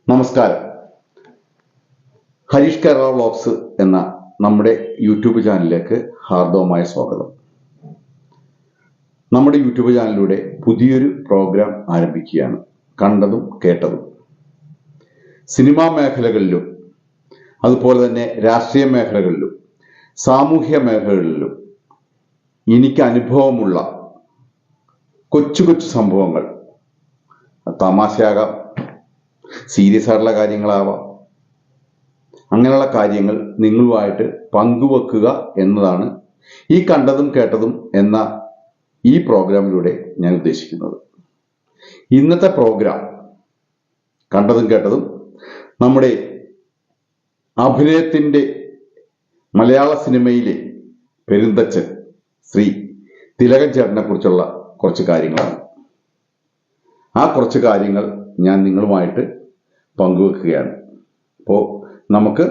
നമസ്കാരം. ഹരീഷ് കേരള വ്ളോഗ്സ് എന്ന നമ്മുടെ യൂട്യൂബ് ചാനലിലേക്ക് ഹാർദവമായ സ്വാഗതം. നമ്മുടെ യൂട്യൂബ് ചാനലിലൂടെ പുതിയൊരു പ്രോഗ്രാം ആരംഭിക്കുകയാണ്. കണ്ടതും കേട്ടതും. സിനിമാ മേഖലകളിലും അതുപോലെ തന്നെ രാഷ്ട്രീയ മേഖലകളിലും സാമൂഹ്യ മേഖലകളിലും എനിക്ക് അനുഭവമുള്ള കൊച്ചു കൊച്ചു സംഭവങ്ങൾ, തമാശയാകാം, സീരിയസ് ആയിട്ടുള്ള കാര്യങ്ങളാവാം, അങ്ങനെയുള്ള കാര്യങ്ങൾ നിങ്ങളുമായിട്ട് പങ്കുവെക്കുക എന്നതാണ് ഈ കണ്ടതും കേട്ടതും എന്ന ഈ പ്രോഗ്രാമിലൂടെ ഞാൻ ഉദ്ദേശിക്കുന്നത്. ഇന്നത്തെ പ്രോഗ്രാം കണ്ടതും കേട്ടതും നമ്മുടെ അഭിനയത്തിൻ്റെ മലയാള സിനിമയിലെ പെരുന്തച്ഛൻ ശ്രീ തിലകൻ ചേട്ടനെ കുറിച്ചുള്ള കുറച്ച് കാര്യങ്ങളാണ്. ആ കുറച്ച് കാര്യങ്ങൾ ഞാൻ നിങ്ങളുമായിട്ട് പങ്കുവെക്കുകയാണ്. അപ്പോൾ നമുക്ക്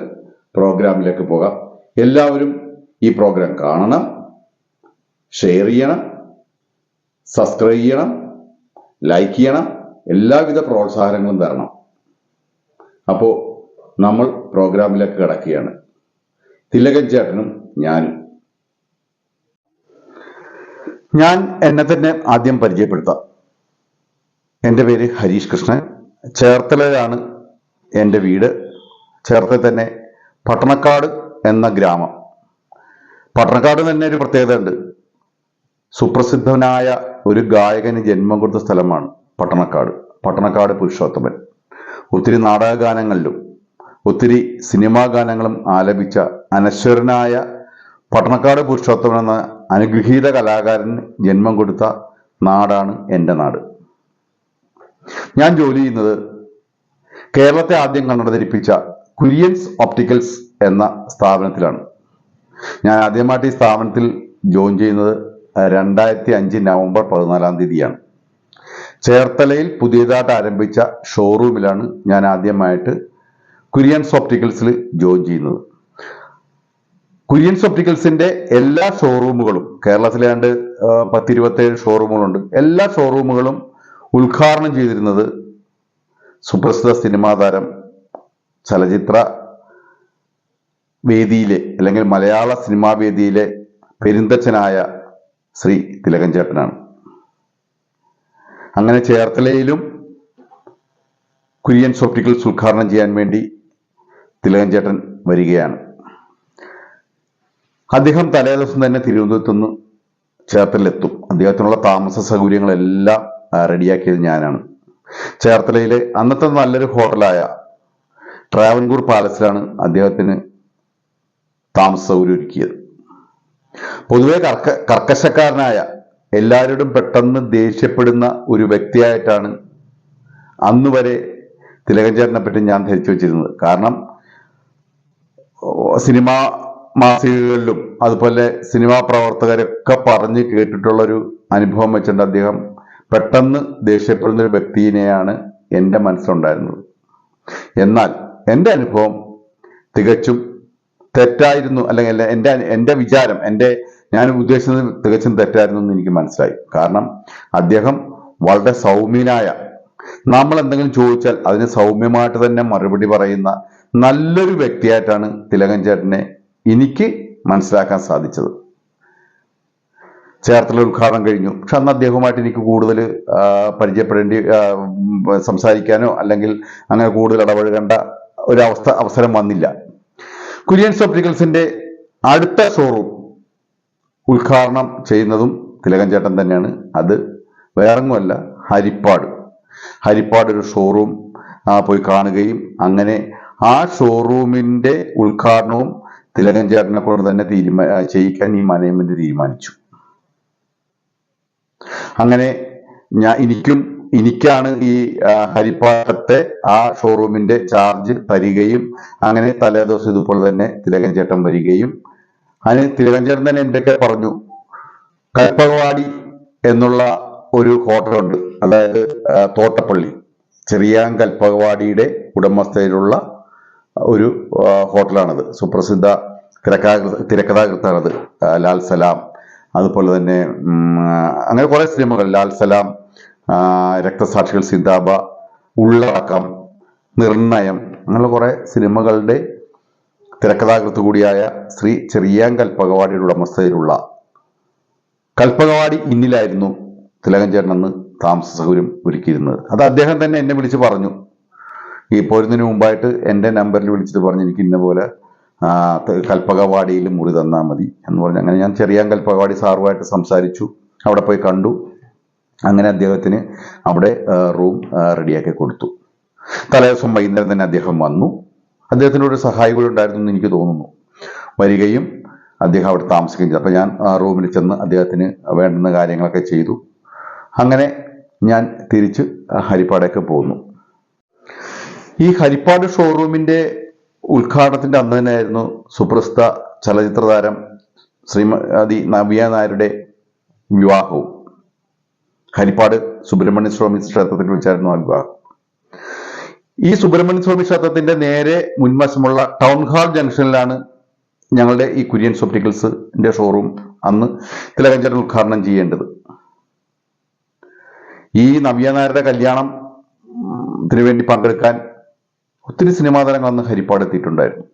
പ്രോഗ്രാമിലേക്ക് പോകാം. എല്ലാവരും ഈ പ്രോഗ്രാം കാണണം, ഷെയർ ചെയ്യണം, സബ്സ്ക്രൈബ് ചെയ്യണം, ലൈക്ക് ചെയ്യണം, എല്ലാവിധ പ്രോത്സാഹനങ്ങളും തരണം. അപ്പോൾ നമ്മൾ പ്രോഗ്രാമിലേക്ക് കിടക്കുകയാണ്. തിലകൻ ചേട്ടനും ഞാനും. ഞാൻ എന്നെ തന്നെ ആദ്യം പരിചയപ്പെടുത്താം. എൻ്റെ പേര് ഹരീഷ് കൃഷ്ണൻ. ചേർത്തലയിലാണ് എൻ്റെ വീട്. ചേർത്തല തന്നെ പട്ടണക്കാട് എന്ന ഗ്രാമം. പട്ടണക്കാട് തന്നെ ഒരു പ്രത്യേകത ഉണ്ട്. സുപ്രസിദ്ധനായ ഒരു ഗായകന് ജന്മം കൊടുത്ത സ്ഥലമാണ് പട്ടണക്കാട്. പട്ടണക്കാട് പുരുഷോത്തമൻ ഒത്തിരി നാടകഗാനങ്ങളിലും ഒത്തിരി സിനിമാ ഗാനങ്ങളും ആലപിച്ച അനശ്വരനായ പട്ടണക്കാട് പുരുഷോത്തമൻ എന്ന അനുഗ്രഹീത കലാകാരന് ജന്മം കൊടുത്ത നാടാണ് എൻ്റെ നാട്. ഞാൻ ജോലി ചെയ്യുന്നത് കേരളത്തെ ആദ്യം കണ്ണട കുര്യൻസ് ഓപ്റ്റിക്കൽസ് എന്ന സ്ഥാപനത്തിലാണ്. ഞാൻ ആദ്യമായിട്ട് ഈ സ്ഥാപനത്തിൽ ജോയിൻ ചെയ്യുന്നത് 2005 നവംബർ 14 ചേർത്തലയിൽ പുതിയതായിട്ട് ആരംഭിച്ച ഷോറൂമിലാണ് ഞാൻ ആദ്യമായിട്ട് കുര്യൻസ് ഓപ്റ്റിക്കൽസിൽ ജോയിൻ ചെയ്യുന്നത്. കുര്യൻസ് ഓപ്റ്റിക്കൽസിന്റെ എല്ലാ ഷോറൂമുകളും, കേരളത്തിലെ 10-27 ഷോറൂമുകളുണ്ട്, എല്ലാ ഷോറൂമുകളും ഉദ്ഘാടനം ചെയ്തിരുന്നത് സുപ്രസിദ്ധ സിനിമാ താരം, ചലച്ചിത്ര വേദിയിലെ അല്ലെങ്കിൽ മലയാള സിനിമാ വേദിയിലെ പെരുന്തച്ഛനായ ശ്രീ തിലകൻ ചേട്ടനാണ്. അങ്ങനെ ചേർത്തലയിലും കുര്യൻസ് ഓപ്റ്റിക്കൽസ് ഉദ്ഘാടനം ചെയ്യാൻ വേണ്ടി തിലകൻ ചേട്ടൻ വരികയാണ്. അദ്ദേഹം തലേ ദിവസം തന്നെ തിരുവനന്തപുരത്ത് നിന്ന് ചേർത്തലയിലെത്തും. അദ്ദേഹത്തിനുള്ള താമസ സൗകര്യങ്ങളെല്ലാം റെഡിയാക്കിയത് ഞാനാണ്. ചേർത്തലയിലെ അന്നത്തെ നല്ലൊരു ഹോട്ടലായ ട്രാവൻകൂർ പാലസിലാണ് അദ്ദേഹത്തിന് താമസ സൗകര്യം ഒരുക്കിയത്. പൊതുവെ കർക്കശക്കാരനായ, എല്ലാവരോടും പെട്ടെന്ന് ദേഷ്യപ്പെടുന്ന ഒരു വ്യക്തിയായിട്ടാണ് അന്ന് വരെ തിലകൻ ചേട്ടനെ പറ്റി ഞാൻ ധരിച്ചു വെച്ചിരുന്നത്. കാരണം സിനിമാ മാസികകളിലും അതുപോലെ സിനിമാ പ്രവർത്തകരൊക്കെ പറഞ്ഞ് കേട്ടിട്ടുള്ളൊരു അനുഭവം വെച്ചിട്ട് അദ്ദേഹം പെട്ടെന്ന് ദേഷ്യപ്പെടുന്ന ഒരു വ്യക്തിയെയാണ് എൻ്റെ മനസ്സിലുണ്ടായിരുന്നത്. എന്നാൽ എൻ്റെ അനുഭവം തികച്ചും തെറ്റായിരുന്നു, അല്ലെങ്കിൽ എൻ്റെ വിചാരം, ഞാൻ ഉദ്ദേശിച്ചത് തികച്ചും തെറ്റായിരുന്നു എന്ന് എനിക്ക് മനസ്സിലായി. കാരണം അദ്ദേഹം വളരെ സൗമ്യനായ, നമ്മൾ എന്തെങ്കിലും ചോദിച്ചാൽ അതിന് സൗമ്യമായിട്ട് തന്നെ മറുപടി പറയുന്ന നല്ലൊരു വ്യക്തിയായിട്ടാണ് തിലകൻ ചേട്ടനെ എനിക്ക് മനസ്സിലാക്കാൻ സാധിച്ചത്. ചേർത്തല ഉദ്ഘാടനം കഴിഞ്ഞു. പക്ഷെ അന്ന് അദ്ദേഹവുമായിട്ട് എനിക്ക് കൂടുതൽ സംസാരിക്കാനോ അല്ലെങ്കിൽ അങ്ങനെ കൂടുതൽ ഇടപഴകേണ്ട ഒരു അവസരം വന്നില്ല. കുര്യൻസ് ഓപ്റ്റിക്കൽസിന്റെ അടുത്ത ഷോറൂം ഉദ്ഘാടനം ചെയ്യുന്നതും തിലകൻ ചേട്ടൻ തന്നെയാണ്. അത് വേറൊന്നുമല്ല, ഹരിപ്പാട് ഒരു ഷോറൂം പോയി കാണുകയും അങ്ങനെ ആ ഷോറൂമിന്റെ ഉദ്ഘാടനവും തിലകൻ ചേട്ടനെ കൊണ്ട് തന്നെ ചെയ്യിക്കാൻ ഈ മാനേജ്മെന്റ് തീരുമാനിച്ചു. അങ്ങനെ എനിക്കാണ് ഈ ഹരിപ്പാടത്തെ ആ ഷോറൂമിന്റെ ചാർജ് തരികയും അങ്ങനെ തലേ ദിവസം ഇതുപോലെ തന്നെ തിലകൻ ചേട്ടൻ വരികയും അതിന് തിലകൻ ചേട്ടൻ തന്നെ എന്തൊക്കെ പറഞ്ഞു. കൽപ്പകവാടി എന്നുള്ള ഒരു ഹോട്ടലുണ്ട്, അതായത് തോട്ടപ്പള്ളി, ചെറിയാൻ കൽപ്പകവാടിയുടെ ഉടമസ്ഥയിലുള്ള ഒരു ഹോട്ടലാണത്. സുപ്രസിദ്ധ തിരക്കഥാകൃത്താണത്. ലാൽ സലാം, അതുപോലെ തന്നെ അങ്ങനെ കുറെ സിനിമകൾ, ലാൽ സലാം, രക്തസാക്ഷികൾ സിന്ദാബ, ഉള്ളടക്കം, നിർണയം, അങ്ങനെയുള്ള കുറേ സിനിമകളുടെ തിരക്കഥാകൃത്ത് കൂടിയായ ശ്രീ ചെറിയാൻ കൽപ്പകവാടിയുടെ ഉടമസ്ഥതയിലുള്ള കൽപ്പകവാടി ഇന്നിലായിരുന്നു തിലകൻ ചേട്ടൻ അന്ന് താമസ സൗകര്യം ഒരുക്കിയിരുന്നത്. അത് അദ്ദേഹം തന്നെ എന്നെ വിളിച്ച് പറഞ്ഞു. ഈ പോരുന്നതിന് മുമ്പായിട്ട് എൻ്റെ നമ്പറിൽ വിളിച്ചിട്ട് പറഞ്ഞു, എനിക്ക് ഇന്ന പോലെ കൽപ്പകവാടിയിൽ മുറി തന്നാൽ മതി എന്ന് പറഞ്ഞു. അങ്ങനെ ഞാൻ ചെറിയാൻ കൽപ്പകവാടി സാറുമായിട്ട് സംസാരിച്ചു, അവിടെ പോയി കണ്ടു. അങ്ങനെ അദ്ദേഹത്തിന് അവിടെ റൂം റെഡിയാക്കി കൊടുത്തു. തലേദിവസം വൈകുന്നേരം തന്നെ അദ്ദേഹം വന്നു. അദ്ദേഹത്തിൻ്റെ ഒരു സഹായി കൂടി ഉണ്ടായിരുന്നു എന്ന് എനിക്ക് തോന്നുന്നു. വരികയും അദ്ദേഹം അവിടെ താമസിക്കുകയും ചെയ്തു. അപ്പോൾ ഞാൻ റൂമിൽ ചെന്ന് അദ്ദേഹത്തിന് വേണ്ടുന്ന കാര്യങ്ങളൊക്കെ ചെയ്തു. അങ്ങനെ ഞാൻ തിരിച്ച് ഹരിപ്പാടേക്ക് പോന്നു. ഈ ഹരിപ്പാട് ഷോറൂമിൻ്റെ ഉദ്ഘാടനത്തിൻ്റെ അന്ന് തന്നെയായിരുന്നു സുപ്രസിദ്ധ ചലച്ചിത്ര താരം ശ്രീമതി നവ്യ നായരുടെ വിവാഹവും. ഹരിപ്പാട് സുബ്രഹ്മണ്യ സ്വാമി ക്ഷേത്രത്തിൽ വെച്ചായിരുന്നു ആ വിവാഹം. ഈ സുബ്രഹ്മണ്യ സ്വാമി ക്ഷേത്രത്തിന്റെ നേരെ മുൻവശമുള്ള ടൗൺ ഹാൾ ജംഗ്ഷനിലാണ് ഞങ്ങളുടെ ഈ കുര്യൻസ് ഒപ്റ്റിക്കൽസിന്റെ ഷോറൂം അന്ന് തിലകൻ ചേട്ടൻ ഉദ്ഘാടനം ചെയ്യേണ്ടത്. ഈ നവ്യ നായരുടെ കല്യാണത്തിന് വേണ്ടി പങ്കെടുക്കാൻ ഒത്തിരി സിനിമാ താരങ്ങൾ അന്ന് ഹരിപ്പാട് എത്തിയിട്ടുണ്ടായിരുന്നു.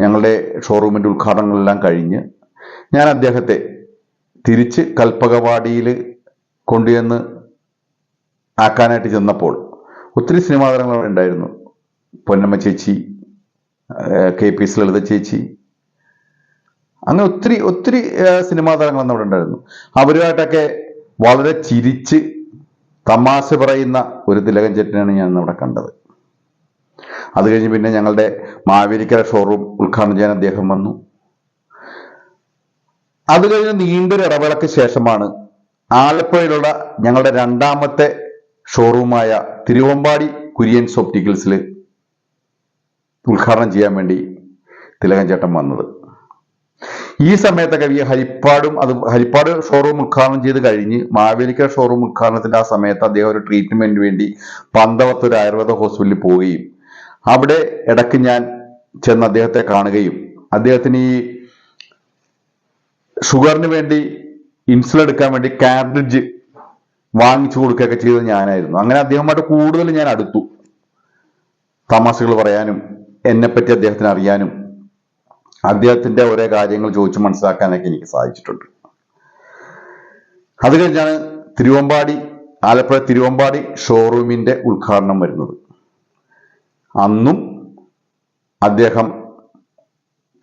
ഞങ്ങളുടെ ഷോറൂമിന്റെ ഉദ്ഘാടനങ്ങളെല്ലാം കഴിഞ്ഞ് ഞാൻ അദ്ദേഹത്തെ തിരിച്ച് കൽപ്പകവാടിയിൽ കൊണ്ടുചെന്ന് ആക്കാനായിട്ട് ചെന്നപ്പോൾ ഒത്തിരി സിനിമാ താരങ്ങൾ അവിടെ ഉണ്ടായിരുന്നു. പൊന്നമ്മ ചേച്ചി, KP ലളിത ചേച്ചി, അങ്ങനെ ഒത്തിരി ഒത്തിരി സിനിമാ താരങ്ങൾ അന്ന് അവിടെ ഉണ്ടായിരുന്നു. അവരുമായിട്ടൊക്കെ വളരെ ചിരിച്ച് തമാശ പറയുന്ന ഒരു തിലകൻ ചേട്ടനെയാണ് ഞാൻ അവിടെ കണ്ടത്. അത് കഴിഞ്ഞ് പിന്നെ ഞങ്ങളുടെ മാവേലിക്കര ഷോറൂം ഉദ്ഘാടനം ചെയ്യാൻ അദ്ദേഹം വന്നു. അത് കഴിഞ്ഞ് നീണ്ടൊരു ഇടവേളയ്ക്ക് ശേഷമാണ് ആലപ്പുഴയിലുള്ള ഞങ്ങളുടെ രണ്ടാമത്തെ ഷോറൂമായ തിരുവമ്പാടി കുര്യൻസ് ഒപ്റ്റിക്കൽസിൽ ഉദ്ഘാടനം ചെയ്യാൻ വേണ്ടി തിലകൻ ചേട്ടൻ വന്നത്. ഈ സമയത്തൊക്കെ ഈ ഹരിപ്പാട് ഷോറൂം ഉദ്ഘാടനം ചെയ്ത് കഴിഞ്ഞ് മാവേലിക്കര ഷോറൂം ഉദ്ഘാടനത്തിന്റെ ആ സമയത്ത് അദ്ദേഹം ഒരു ട്രീറ്റ്മെന്റിന് വേണ്ടി പന്തളത്ത് ഒരു ആയുർവേദ ഹോസ്പിറ്റലിൽ പോവുകയും അവിടെ ഇടയ്ക്ക് ഞാൻ ചെന്ന് അദ്ദേഹത്തെ കാണുകയും അദ്ദേഹത്തിന് ഈ ഷുഗറിന് വേണ്ടി ഇൻസുലിൻ എടുക്കാൻ വേണ്ടി കാർട്രിഡ്ജ് വാങ്ങിച്ചു കൊടുക്കുകയൊക്കെ ചെയ്തത് ഞാനായിരുന്നു. അങ്ങനെ അദ്ദേഹമായിട്ട് കൂടുതൽ ഞാൻ അടുത്തു. തമാശകൾ പറയാനും എന്നെപ്പറ്റി അദ്ദേഹത്തിന് അറിയാനും അദ്ദേഹത്തിന്റെ ഓരോ കാര്യങ്ങൾ ചോദിച്ചു മനസ്സിലാക്കാനൊക്കെ എനിക്ക് സാധിച്ചിട്ടുണ്ട്. അത് കഴിഞ്ഞാണ് ആലപ്പുഴ തിരുവമ്പാടി ഷോറൂമിന്റെ ഉദ്ഘാടനം വരുന്നത്. അന്നും അദ്ദേഹം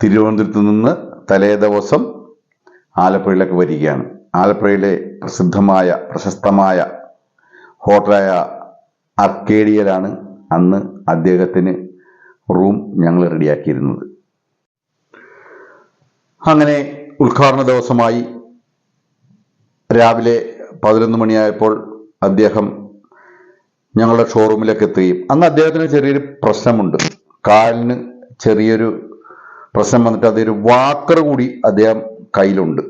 തിരുവനന്തപുരത്ത് നിന്ന് തലേ ദിവസം ആലപ്പുഴയിലേക്ക് വരികയാണ്. ആലപ്പുഴയിലെ പ്രശസ്തമായ ഹോട്ടലായ അർക്കേഡിയയിലാണ് അന്ന് അദ്ദേഹത്തിന് റൂം ഞങ്ങൾ റെഡിയാക്കിയിരുന്നത്. അങ്ങനെ ഉദ്ഘാടന ദിവസമായി രാവിലെ 11 മണിയായപ്പോൾ അദ്ദേഹം ഞങ്ങളുടെ ഷോറൂമിലേക്ക് എത്തുകയും അന്ന് അദ്ദേഹത്തിന് ചെറിയൊരു പ്രശ്നമുണ്ട്. കാലിന് ചെറിയൊരു പ്രശ്നം വന്നിട്ട് അതൊരു വാക്കർ കൂടി അദ്ദേഹം കയ്യിലുണ്ട്.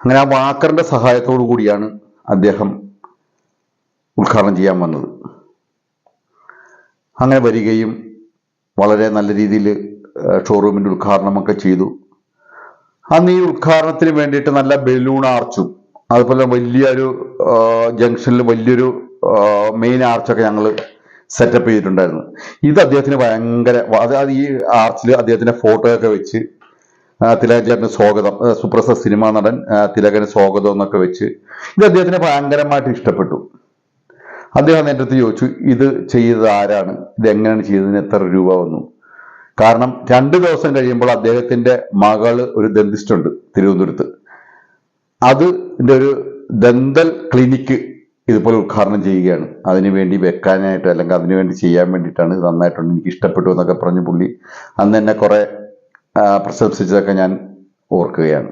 അങ്ങനെ ആ വാക്കറിന്റെ സഹായത്തോടു കൂടിയാണ് അദ്ദേഹം ഉദ്ഘാടനം ചെയ്യാൻ വന്നത്. അങ്ങനെ വരികയും വളരെ നല്ല രീതിയിൽ ഷോറൂമിന്റെ ഉദ്ഘാടനമൊക്കെ ചെയ്തു. അന്ന് ഈ ഉദ്ഘാടനത്തിന് വേണ്ടിയിട്ട് നല്ല ബലൂൺ ആർച്ചും അതുപോലെ വലിയൊരു ജംഗ്ഷനിൽ വലിയൊരു മെയിൻ ആർച്ചൊക്കെ ഞങ്ങൾ സെറ്റപ്പ് ചെയ്തിട്ടുണ്ടായിരുന്നു. ഇത് അദ്ദേഹത്തിന് ഭയങ്കര ഈ ആർച്ചിൽ അദ്ദേഹത്തിന്റെ ഫോട്ടോയൊക്കെ വെച്ച് തിലകൻ ചേട്ടന് സ്വാഗതം, സുപ്രസിദ്ധ സിനിമാ നടൻ തിലകന് സ്വാഗതം എന്നൊക്കെ വെച്ച് ഇത് അദ്ദേഹത്തിന് ഭയങ്കരമായിട്ട് ഇഷ്ടപ്പെട്ടു. അദ്ദേഹം എൻ്റെ അടുത്ത് ചോദിച്ചു, ഇത് ചെയ്തത് ആരാണ്, ഇത് എങ്ങനെയാണ് ചെയ്തതിന് എത്ര രൂപ വന്നു? കാരണം 2 ദിവസം കഴിയുമ്പോൾ അദ്ദേഹത്തിന്റെ മകള് ഒരു ഡെന്റിസ്റ്റ് ഉണ്ട് തിരുവനന്തപുരത്ത്. അതിൻ്റെ ഒരു ദന്തൽ ക്ലിനിക്ക് ഇതുപോലെ ഉദ്ഘാടനം ചെയ്യുകയാണ്. അതിനുവേണ്ടി വെക്കാനായിട്ട് അല്ലെങ്കിൽ അതിനുവേണ്ടി ചെയ്യാൻ വേണ്ടിയിട്ടാണ്. ഇത് നന്നായിട്ടുണ്ട്, എനിക്ക് ഇഷ്ടപ്പെട്ടു എന്നൊക്കെ പറഞ്ഞ് പുള്ളി അന്ന് എന്നെ കുറെ പ്രശംസിച്ചതൊക്കെ ഞാൻ ഓർക്കുകയാണ്.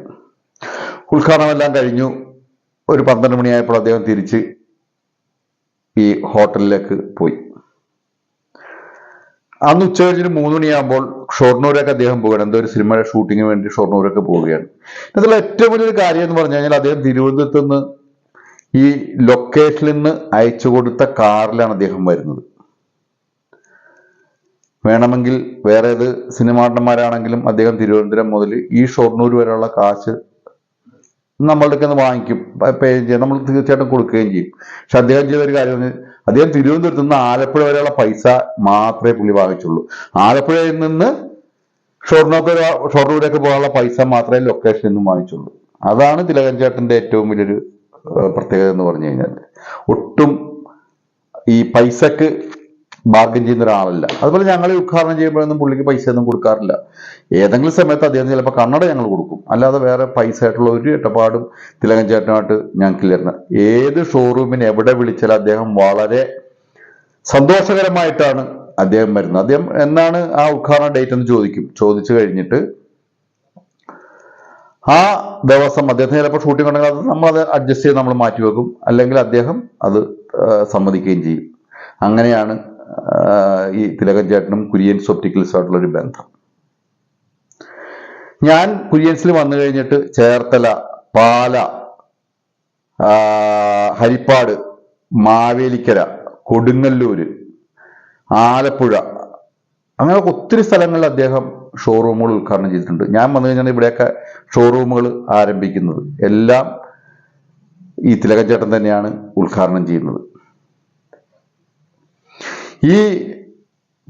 ഉദ്ഘാടനമെല്ലാം കഴിഞ്ഞു. ഒരു 12 മണിയായപ്പോൾ അദ്ദേഹം തിരിച്ച് ഈ ഹോട്ടലിലേക്ക് പോയി. അന്ന് ഉച്ചകഴിഞ്ഞിട്ട് 3 മണിയാകുമ്പോൾ ഷൊർണൂരൊക്കെ അദ്ദേഹം പോവുകയാണ്. എന്തോ ഒരു സിനിമയുടെ ഷൂട്ടിങ്ങിന് വേണ്ടി ഷൊർണൂരൊക്കെ പോവുകയാണ്. ഇതിലുള്ള ഏറ്റവും വലിയൊരു കാര്യം എന്ന് പറഞ്ഞു കഴിഞ്ഞാൽ അദ്ദേഹം തിരുവനന്തപുരത്ത് നിന്ന് ഈ ലൊക്കേഷനിൽ നിന്ന് അയച്ചു കൊടുത്ത കാറിലാണ് അദ്ദേഹം വരുന്നത്. വേണമെങ്കിൽ വേറെ ഏത് സിനിമാ നടന്മാരാണെങ്കിലും അദ്ദേഹം തിരുവനന്തപുരം മുതൽ ഈ ഷൊർണൂർ വരെയുള്ള കാശ് നമ്മളുടെ വാങ്ങിക്കും, പേ ചെയ്യും, നമ്മൾ തീർച്ചയായിട്ടും കൊടുക്കുകയും ചെയ്യും. പക്ഷെ അദ്ദേഹം ചെയ്തൊരു കാര്യം, അദ്ദേഹം തിരുവനന്തപുരത്ത് നിന്ന് ആലപ്പുഴ വരെയുള്ള പൈസ മാത്രമേ പുള്ളി വാങ്ങിച്ചുള്ളൂ. ആലപ്പുഴയിൽ നിന്ന് ഷൊർണൂരേക്ക് പോകാനുള്ള പൈസ മാത്രമേ ലൊക്കേഷനിൽ നിന്നും വാങ്ങിച്ചുള്ളൂ. അതാണ് തിലകൻ ചേട്ടന്റെ ഏറ്റവും വലിയൊരു പ്രത്യേകത എന്ന് പറഞ്ഞു കഴിഞ്ഞാൽ, ഒട്ടും ഈ പൈസക്ക് ബാർഗൻ ചെയ്യുന്ന ഒരാളല്ല. അതുപോലെ ഞങ്ങൾ ഉദ്ഘാടനം ചെയ്യുമ്പോഴൊന്നും പുള്ളിക്ക് പൈസ ഒന്നും കൊടുക്കാറില്ല. ഏതെങ്കിലും സമയത്ത് അദ്ദേഹം ചിലപ്പോൾ കണ്ണട ഞങ്ങൾ കൊടുക്കും, അല്ലാതെ വേറെ പൈസ ആയിട്ടുള്ള ഒരു ഇടപാടും തിലകൻ ചേട്ടനുമായിട്ട് ഞങ്ങൾക്കില്ലായിരുന്നു. ഏത് ഷോറൂമിന് എവിടെ വിളിച്ചാലും അദ്ദേഹം വളരെ സന്തോഷകരമായിട്ടാണ് അദ്ദേഹം വരുന്നത്. അദ്ദേഹം എന്നാണ് ആ ഉദ്ഘാടന ഡേറ്റ് എന്ന് ചോദിച്ചു കഴിഞ്ഞിട്ട് ആ ദിവസം അദ്ദേഹത്തിന് ചിലപ്പോൾ ഷൂട്ടിംഗ് ഉണ്ടെങ്കിൽ അത് നമ്മളത് അഡ്ജസ്റ്റ് ചെയ്ത് നമ്മൾ മാറ്റിവെക്കും, അല്ലെങ്കിൽ അദ്ദേഹം അത് സമ്മതിക്കുകയും ചെയ്യും. അങ്ങനെയാണ് ഈ തിലകൻ ചേട്ടനും കുര്യൻസ് ഒപ്റ്റിക്കൽസുമായിട്ടുള്ള ഒരു ബന്ധം. ഞാൻ കുര്യൻസിൽ വന്നു കഴിഞ്ഞിട്ട് ചേർത്തല, പാല, ഹരിപ്പാട്, മാവേലിക്കര, കൊടുങ്ങല്ലൂര്, ആലപ്പുഴ, അങ്ങനെ ഒത്തിരി സ്ഥലങ്ങളിൽ അദ്ദേഹം ഷോറൂമുകൾ ഉദ്ഘാടനം ചെയ്തിട്ടുണ്ട്. ഞാൻ വന്നു കഴിഞ്ഞാൽ ഇവിടെയൊക്കെ ഷോറൂമുകൾ ആരംഭിക്കുന്നത് എല്ലാം ഈ തിലകൻ ചേട്ടൻ തന്നെയാണ് ഉദ്ഘാടനം ചെയ്യുന്നത്. ഈ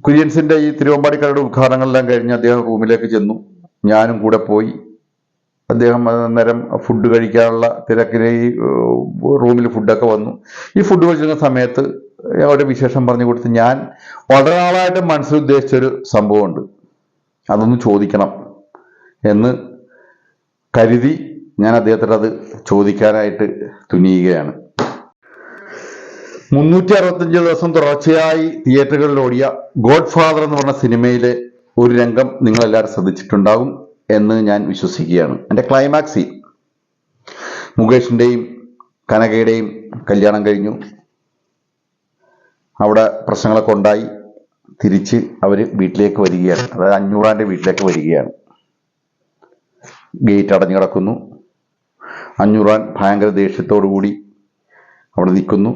കുര്യൻസിന്റെ ഈ തിരുവമ്പാടിക്കരയുടെ ഉദ്ഘാടനങ്ങളെല്ലാം കഴിഞ്ഞ് അദ്ദേഹം റൂമിലേക്ക് ചെന്നു. ഞാനും കൂടെ പോയി. അദ്ദേഹം അന്നേരം ഫുഡ് കഴിക്കാനുള്ള തിരക്കിന് ഈ റൂമിൽ ഫുഡൊക്കെ വന്നു. ഈ ഫുഡ് കഴിച്ചിരുന്ന സമയത്ത് ഒരു വിശേഷം പറഞ്ഞു കൊടുത്ത് ഞാൻ വളരെ നാളായിട്ട് മനസ്സിൽ ഉദ്ദേശിച്ചൊരു സംഭവമുണ്ട്, അതൊന്ന് ചോദിക്കണം എന്ന് കരുതി ഞാൻ അദ്ദേഹത്തിന് അത് ചോദിക്കാനായിട്ട് തുനിയുകയാണ്. 365 ദിവസം തുടർച്ചയായി തിയേറ്ററുകളിൽ ഓടിയ ഗോഡ് ഫാദർ എന്ന് പറഞ്ഞ സിനിമയിലെ ഒരു രംഗം നിങ്ങൾ എല്ലാവരും ശ്രദ്ധിച്ചിട്ടുണ്ടാകും എന്ന് ഞാൻ വിശ്വസിക്കുകയാണ്. എൻ്റെ ക്ലൈമാക്സ് സീൻ, മുകേഷിൻ്റെയും കനകയുടെയും കല്യാണം കഴിഞ്ഞു. അവിടെ പ്രശ്നങ്ങളൊക്കെ ഉണ്ടായി. തിരിച്ച് അവർ വീട്ടിലേക്ക് വരികയാണ്, അതായത് അഞ്ഞൂറാൻ്റെ വീട്ടിലേക്ക് വരികയാണ്. ഗേറ്റ് അടഞ്ഞു കിടക്കുന്നു. അഞ്ഞൂറാൻ ഭയങ്കര ദേഷ്യത്തോടു കൂടി അവിടെ നിൽക്കുന്നു.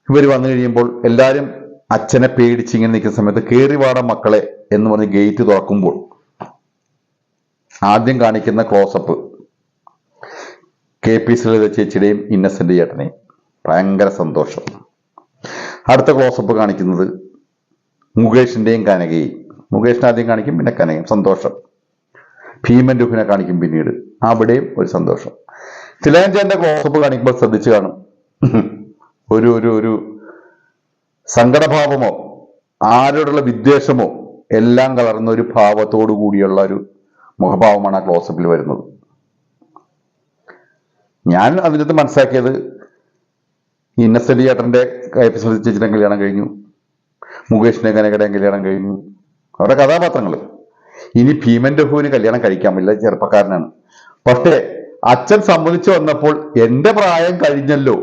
ഇവർ വന്നു കഴിയുമ്പോൾ എല്ലാവരും അച്ഛനെ പേടിച്ച് ഇങ്ങനെ നിൽക്കുന്ന സമയത്ത് കയറി വാട മക്കളെ എന്ന് പറഞ്ഞ് ഗേറ്റ് തുറക്കുമ്പോൾ ആദ്യം കാണിക്കുന്ന ക്ലോസപ്പ് KP ലളിത ചേച്ചിയുടെയും ഇന്നസെന്റ് ചേട്ടനെയും, ഭയങ്കര സന്തോഷം. അടുത്ത ക്ലോസപ്പ് കാണിക്കുന്നത് മുകേഷിന്റെയും കനകയും. മുകേഷിനെ ആദ്യം കാണിക്കും, പിന്നെ കനകയും, സന്തോഷം. ഭീമൻ രൂപിനെ കാണിക്കും പിന്നീട്, അവിടെയും ഒരു സന്തോഷം. തിലകൻ ചേട്ടന്റെ ക്ലോസപ്പ് കാണിക്കുമ്പോൾ ശ്രദ്ധിച്ചു കാണും, ഒരു ഒരു ഒരു സങ്കടഭാവമോ ആരോടുള്ള വിദ്വേഷമോ എല്ലാം കലർന്ന ഒരു ഭാവത്തോടു കൂടിയുള്ള ഒരു മുഖഭാവമാണ് ആ ക്ലോസപ്പിൽ വരുന്നത്. ഞാൻ അതിനകത്ത് മനസ്സിലാക്കിയത് ഇന്നസെന്റ് ചേട്ടന്റെ KP ലളിത ചേച്ചിയുടെ കല്യാണം കഴിഞ്ഞു, മുകേഷിന്റെ കനകയുടെയും കല്യാണം കഴിഞ്ഞു, അവരുടെ കഥാപാത്രങ്ങൾ. ഇനി ഭീമൻ രഘുവിന് കല്യാണം കഴിക്കാൻ പറ്റില്ല, ചെറുപ്പക്കാരനാണ്. പക്ഷേ അച്ഛൻ സമ്മതിച്ചു വന്നപ്പോൾ എന്റെ പ്രായം കഴിഞ്ഞല്ലോ,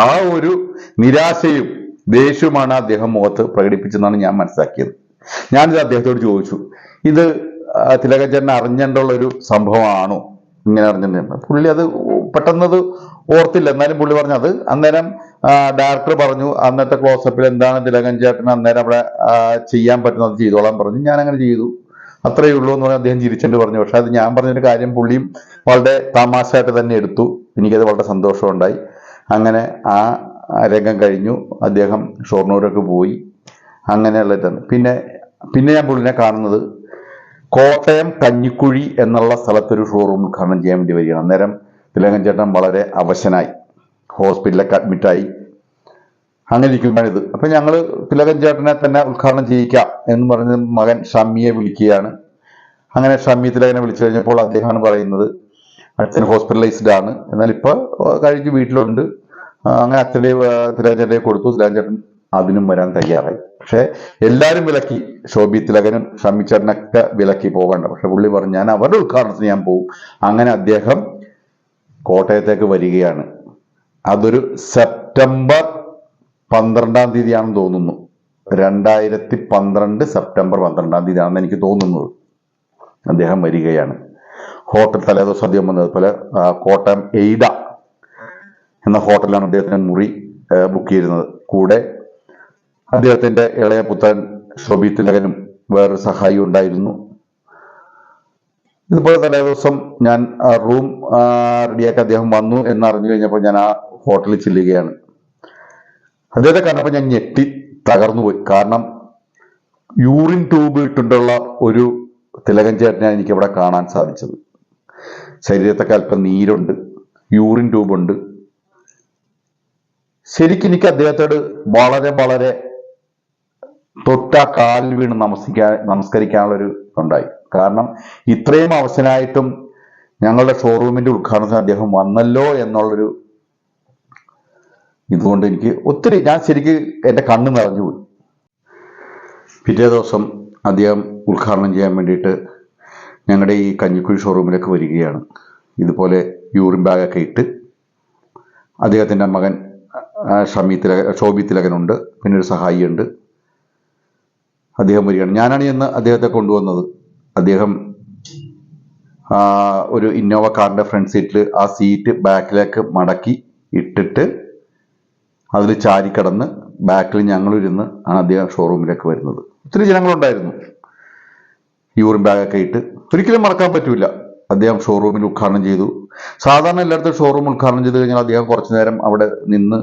ആ ഒരു നിരാശയും ദേഷ്യവുമാണ് അദ്ദേഹം മുഖത്ത് പ്രകടിപ്പിച്ചെന്നാണ് ഞാൻ മനസ്സിലാക്കിയത്. ഞാനിത് അദ്ദേഹത്തോട് ചോദിച്ചു, ഇത് തിലകൻ ചേട്ടൻ അറിഞ്ഞിട്ടുള്ള ഒരു സംഭവമാണോ, ഇങ്ങനെ അറിഞ്ഞിട്ടുണ്ട്? പുള്ളി അത് പെട്ടെന്നത് ഓർത്തില്ല. എന്നാലും പുള്ളി പറഞ്ഞു അത് അന്നേരം ഡയറക്ടർ പറഞ്ഞു, അന്നത്തെ ക്ലോസപ്പിൽ എന്താണ് തിലകൻ ചേട്ടൻ അന്നേരം അവിടെ ചെയ്യാൻ പറ്റുന്നത് ചെയ്തോളാൻ പറഞ്ഞു. ഞാൻ അങ്ങനെ ചെയ്തു, അത്രയേ ഉള്ളൂ എന്ന് പറഞ്ഞാൽ അദ്ദേഹം ചിരിച്ചിട്ട് പറഞ്ഞു. പക്ഷെ അത് ഞാൻ പറഞ്ഞൊരു കാര്യം പുള്ളിയും വളരെ തമാശയായിട്ട് തന്നെ എടുത്തു. എനിക്കത് വളരെ സന്തോഷമുണ്ടായി. അങ്ങനെ ആ രംഗം കഴിഞ്ഞു. അദ്ദേഹം ഷൊർണൂരൊക്കെ പോയി. അങ്ങനെയുള്ളതാണ്. പിന്നെ ഞാൻ പുള്ളിനെ കാണുന്നത് കോട്ടയം കഞ്ഞിക്കുഴി എന്നുള്ള സ്ഥലത്തൊരു ഷോറൂം ഉദ്ഘാടനം ചെയ്യാൻ വേണ്ടി വരികയാണ്. അന്നേരം തിലകൻ ചേട്ടൻ വളരെ അവശനായി ഹോസ്പിറ്റലിലൊക്കെ അഡ്മിറ്റായി. അങ്ങനെ ഇരിക്കുന്നതാണിത്. അപ്പം ഞങ്ങൾ തിലകൻ ചേട്ടനെ തന്നെ ഉദ്ഘാടനം ചെയ്യിക്കാം എന്ന് പറഞ്ഞ് മകൻ ഷമ്മിയെ വിളിക്കുകയാണ്. അങ്ങനെ ഷമ്മി തിലകനെ വിളിച്ചു കഴിഞ്ഞപ്പോൾ അദ്ദേഹമാണ് പറയുന്നത് അച്ഛൻ ഹോസ്പിറ്റലൈസ്ഡ് ആണ്, എന്നാൽ ഇപ്പോൾ കഴിഞ്ഞ് വീട്ടിലുണ്ട്. അങ്ങനെ അച്ഛൻ്റെ തിലകൻ ചേട്ടനെ കൊടുത്തു. തിലകൻ ചേട്ടൻ അതിനും വരാൻ തയ്യാറായി. പക്ഷെ എല്ലാവരും വിലക്കി, ശോഭി തിലകനും ഷമ്മി ചേട്ടനൊക്കെ വിലക്കി പോകണ്ട. പക്ഷെ പുള്ളി പറഞ്ഞു ഞാൻ അവരുടെ ഉദ്ഘാടനത്തിന് ഞാൻ പോകും. അങ്ങനെ അദ്ദേഹം കോട്ടയത്തേക്ക് വരികയാണ്. അതൊരു സെപ്റ്റംബർ 12-ാം തീയതിയാണെന്ന് തോന്നുന്നു. 2012 സെപ്റ്റംബർ 12-ാം തീയതിയാണെന്ന് എനിക്ക് തോന്നുന്നത്. അദ്ദേഹം വരികയാണ്. ഹോട്ടൽ തലേദിവസം അദ്ദേഹം വന്നതുപോലെ കോട്ടയം എയ്ഡ എന്ന ഹോട്ടലിലാണ് അദ്ദേഹത്തിന് മുറി ബുക്ക് ചെയ്തിരുന്നത്. കൂടെ അദ്ദേഹത്തിന്റെ ഇളയ പുത്രൻ ശോഭി തിലകനും വേറൊരു സഹായി ഉണ്ടായിരുന്നു. ഇതുപോലെ തലേ ദിവസം ഞാൻ റൂം റെഡിയാക്കി അദ്ദേഹം വന്നു എന്നറിഞ്ഞു കഴിഞ്ഞപ്പോൾ ഞാൻ ആ ഹോട്ടലിൽ ചെല്ലുകയാണ്. അദ്ദേഹത്തെ കണ്ടപ്പോൾ ഞാൻ ഞെട്ടി തകർന്നു പോയി. കാരണം യൂറിൻ ട്യൂബ് ഇട്ടുള്ള ഒരു തിലകൻ ചേട്ടനാണ് എനിക്കിവിടെ കാണാൻ സാധിച്ചത്. ശരീരത്തൊക്കെ അല്പം നീരുണ്ട്, യൂറിൻ ട്യൂബുണ്ട്. ശരിക്കും എനിക്ക് അദ്ദേഹത്തോട് വളരെ വളരെ തൊട്ട കാലിൽ വീണ് നമസ്കരിക്കാനുള്ളൊരു ഉണ്ടായി. കാരണം ഇത്രയും അവശനായിട്ടും ഞങ്ങളുടെ ഷോറൂമിന്റെ ഉദ്ഘാടനത്തിന് അദ്ദേഹം വന്നല്ലോ എന്നുള്ളൊരു ഇതുകൊണ്ട് എനിക്ക് ഒത്തിരി, ഞാൻ ശരിക്ക് എൻ്റെ കണ്ണ് നിറഞ്ഞുപോയി. പിറ്റേ ദിവസം അദ്ദേഹം ഉദ്ഘാടനം ചെയ്യാൻ വേണ്ടിയിട്ട് ഞങ്ങളുടെ ഈ കഞ്ഞിക്കുഴി ഷോറൂമിലേക്ക് വരികയാണ്. ഇതുപോലെ യൂറിൻ ബാഗൊക്കെ ഇട്ട് അദ്ദേഹത്തിൻ്റെ മകൻ ശോഭി തിലകനുണ്ട്, പിന്നെ ഒരു സഹായിയുണ്ട്. അദ്ദേഹം വരികയാണ്. ഞാനാണ് ഇന്ന് അദ്ദേഹത്തെ കൊണ്ടുവന്നത്. അദ്ദേഹം ഒരു ഇന്നോവ കാറിൻ്റെ ഫ്രണ്ട് സീറ്റിൽ ആ സീറ്റ് ബാക്കിലേക്ക് മടക്കി ഇട്ടിട്ട് അതിൽ ചാരിക്കടന്ന് ബാക്കിൽ ഞങ്ങളിരുന്ന് ആണ് അദ്ദേഹം ഷോറൂമിലേക്ക് വരുന്നത്. ഒത്തിരി ജനങ്ങളുണ്ടായിരുന്നു. യൂറിൻ ബാഗൊക്കെ ഇട്ട് ഒരിക്കലും മറക്കാൻ പറ്റൂല. അദ്ദേഹം ഷോറൂമിൽ ഉദ്ഘാടനം ചെയ്തു. സാധാരണ എല്ലായിടത്തും ഷോറൂം ഉദ്ഘാടനം ചെയ്ത് കഴിഞ്ഞാൽ അദ്ദേഹം കുറച്ചു നേരം അവിടെ നിന്ന്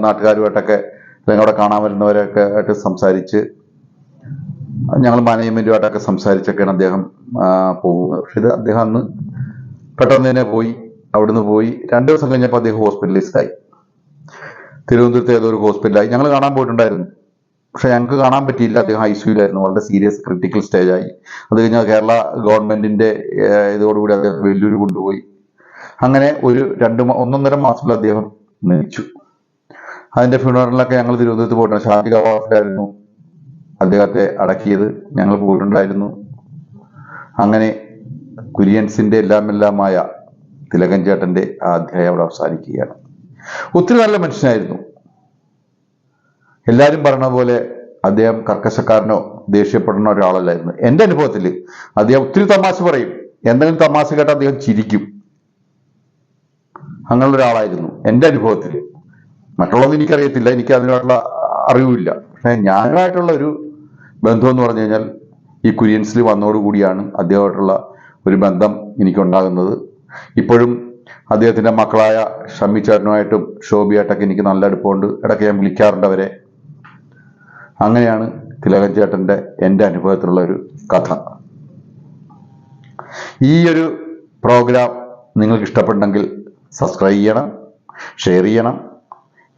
നാട്ടുകാരുമായിട്ടൊക്കെ അല്ലെങ്കിൽ അവിടെ കാണാൻ വരുന്നവരൊക്കെ ആയിട്ട് സംസാരിച്ച്, ഞങ്ങൾ മാനേജ്മെന്റുമായിട്ടൊക്കെ സംസാരിച്ചൊക്കെയാണ് അദ്ദേഹം പോകുന്നത്. പക്ഷെ ഇത് അദ്ദേഹം അന്ന് പെട്ടെന്ന് തന്നെ പോയി. അവിടുന്ന് പോയി 2 ദിവസം കഴിഞ്ഞപ്പോൾ അദ്ദേഹം ഹോസ്പിറ്റലൈസ്ഡായി. തിരുവനന്തപുരത്ത് ഏതൊരു ഹോസ്പിറ്റലായി. ഞങ്ങൾ കാണാൻ പോയിട്ടുണ്ടായിരുന്നു, പക്ഷെ ഞങ്ങൾക്ക് കാണാൻ പറ്റിയില്ല. അദ്ദേഹം ICUലായിരുന്നു. വളരെ സീരിയസ് ക്രിട്ടിക്കൽ സ്റ്റേജായി. അത് കഴിഞ്ഞാൽ കേരള ഗവൺമെന്റിന്റെ ഇതോടുകൂടി അദ്ദേഹം വെല്ലൂർ കൊണ്ടുപോയി. അങ്ങനെ ഒരു 1.5 മാസത്തിൽ അദ്ദേഹം മരിച്ചു. അതിന്റെ ഫ്യൂണറലിലൊക്കെ ഞങ്ങൾ തിരുവനന്തപുരത്ത് പോയിട്ടുണ്ട്. ഷാജി കവാസിലായിരുന്നു അദ്ദേഹത്തെ അടക്കിയത്. ഞങ്ങൾ പോയിട്ടുണ്ടായിരുന്നു. അങ്ങനെ കുര്യൻസിന്റെ എല്ലാമായ തിലകൻ ചേട്ടന്റെ ആ അധ്യായം അവിടെ അവസാനിക്കുകയാണ്. ഒത്തിരി നല്ല മനുഷ്യനായിരുന്നു. എല്ലാവരും പറഞ്ഞ പോലെ അദ്ദേഹം കർക്കശക്കാരനോ ദേഷ്യപ്പെടുന്ന ഒരാളല്ലായിരുന്നു. എൻ്റെ അനുഭവത്തിൽ അദ്ദേഹം ഒത്തിരി തമാശ പറയും. എന്തെങ്കിലും തമാശ കേട്ടാൽ അദ്ദേഹം ചിരിക്കും. അങ്ങനെയുള്ള ഒരാളായിരുന്നു എൻ്റെ അനുഭവത്തിൽ. മറ്റുള്ളതൊന്നും എനിക്കറിയത്തില്ല, എനിക്ക് അതിനുള്ള അറിവില്ല. പക്ഷെ ഞാനുമായിട്ടുള്ള ഒരു ബന്ധം എന്ന് പറഞ്ഞു കഴിഞ്ഞാൽ ഈ കുര്യൻസിൽ വന്നതോടുകൂടിയാണ് അദ്ദേഹമായിട്ടുള്ള ഒരു ബന്ധം എനിക്കുണ്ടാകുന്നത്. ഇപ്പോഴും അദ്ദേഹത്തിൻ്റെ മക്കളായ ഷമ്മി ചേട്ടനുമായിട്ടും ശോഭിയായിട്ടൊക്കെ എനിക്ക് നല്ല അടുപ്പമുണ്ട്. ഇടയ്ക്ക് ഞാൻ വിളിക്കാറുണ്ട് അവരെ. അങ്ങനെയാണ് തിലകൻ ചേട്ടൻ്റെ എൻ്റെ അനുഭവത്തിലുള്ള ഒരു കഥ. ഈ ഒരു പ്രോഗ്രാം നിങ്ങൾക്ക് ഇഷ്ടപ്പെട്ടെങ്കിൽ സബ്സ്ക്രൈബ് ചെയ്യണം, ഷെയർ ചെയ്യണം,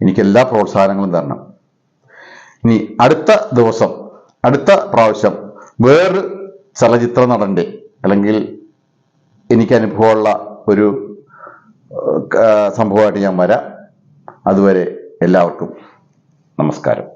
എനിക്ക് എല്ലാ പ്രോത്സാഹനങ്ങളും തരണം. ഇനി അടുത്ത പ്രാവശ്യം വേറൊരു ചലച്ചിത്ര നടൻ്റെ അല്ലെങ്കിൽ എനിക്ക് അനുഭവമുള്ള ഒരു സംഭവമായിട്ട് ഞാൻ വരാം. അതുവരെ എല്ലാവർക്കും നമസ്കാരം.